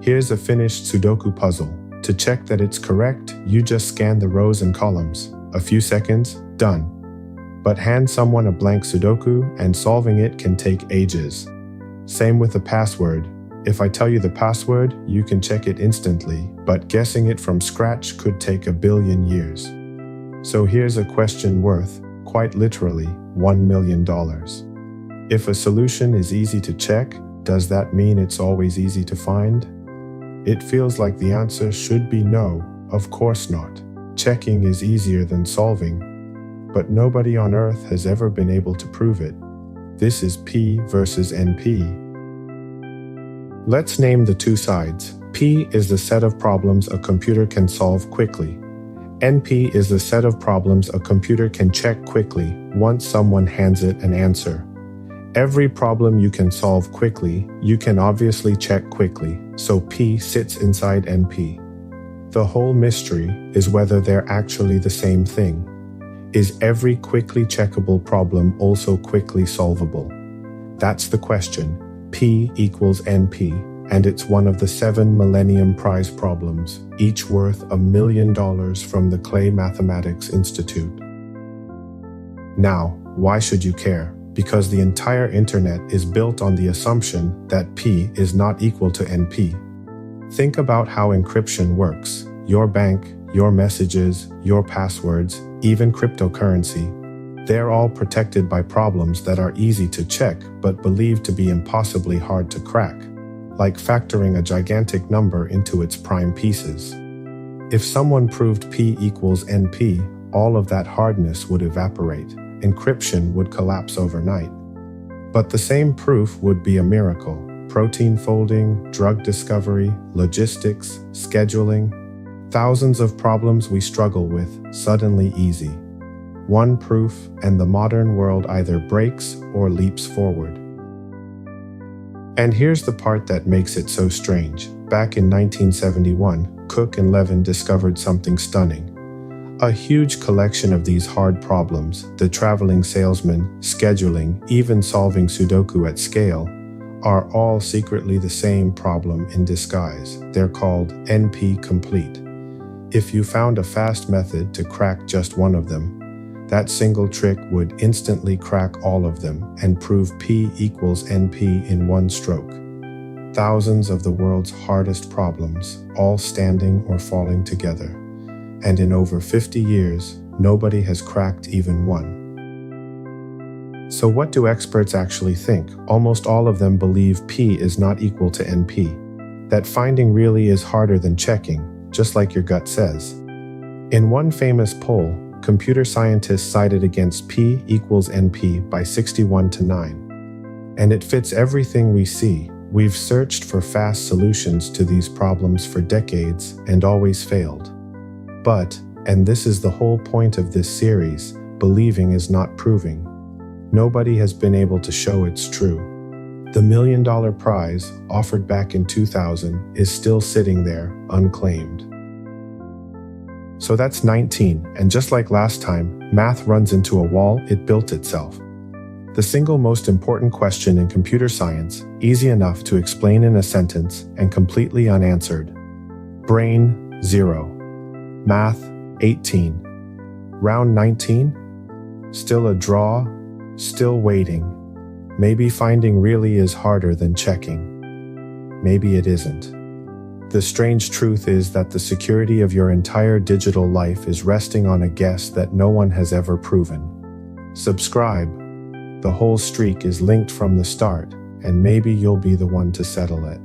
Here's a finished Sudoku puzzle. To check that it's correct, you just scan the rows and columns. A few seconds, done. But hand someone a blank Sudoku and solving it can take ages. Same with the password. If I tell you the password, you can check it instantly, but guessing it from scratch could take a billion years. So here's a question worth, quite literally, $1 million. If a solution is easy to check, does that mean it's always easy to find? It feels like the answer should be no, of course not. Checking is easier than solving, but nobody on Earth has ever been able to prove it. This is P versus NP. Let's name the two sides. P is the set of problems a computer can solve quickly. NP is the set of problems a computer can check quickly once someone hands it an answer. Every problem you can solve quickly, you can obviously check quickly, so P sits inside NP. The whole mystery is whether they're actually the same thing. Is every quickly checkable problem also quickly solvable? That's the question. P equals NP, and it's one of the 7 Millennium Prize problems, each worth $1 million from the Clay Mathematics Institute. Now, why should you care? Because the entire internet is built on the assumption that P is not equal to NP. Think about how encryption works. Your bank, your messages, your passwords, even cryptocurrency. They're all protected by problems that are easy to check but believed to be impossibly hard to crack, like factoring a gigantic number into its prime pieces. If someone proved P equals NP, all of that hardness would evaporate. Encryption would collapse overnight. But the same proof would be a miracle. Protein folding, drug discovery, logistics, scheduling, thousands of problems we struggle with, suddenly easy. One proof, and the modern world either breaks or leaps forward. And here's the part that makes it so strange. Back in 1971, Cook and Levin discovered something stunning. A huge collection of these hard problems, the traveling salesman, scheduling, even solving Sudoku at scale, are all secretly the same problem in disguise. They're called NP-complete. If you found a fast method to crack just one of them, that single trick would instantly crack all of them and prove P equals NP in one stroke. Thousands of the world's hardest problems, all standing or falling together. And in over 50 years, nobody has cracked even one. So what do experts actually think? Almost all of them believe P is not equal to NP. That finding really is harder than checking, just like your gut says. In one famous poll, computer scientists sided against P equals NP by 61-9. And it fits everything we see. We've searched for fast solutions to these problems for decades and always failed. But, and this is the whole point of this series, believing is not proving. Nobody has been able to show it's true. The $1 Million Prize, offered back in 2000, is still sitting there, unclaimed. So that's 19, and just like last time, math runs into a wall, it built itself. The single most important question in computer science, easy enough to explain in a sentence and completely unanswered. Brain, 0. Math, 18. Round 19? Still a draw? Still waiting. Maybe finding really is harder than checking. Maybe it isn't. The strange truth is that the security of your entire digital life is resting on a guess that no one has ever proven. Subscribe. The whole streak is linked from the start, and maybe you'll be the one to settle it.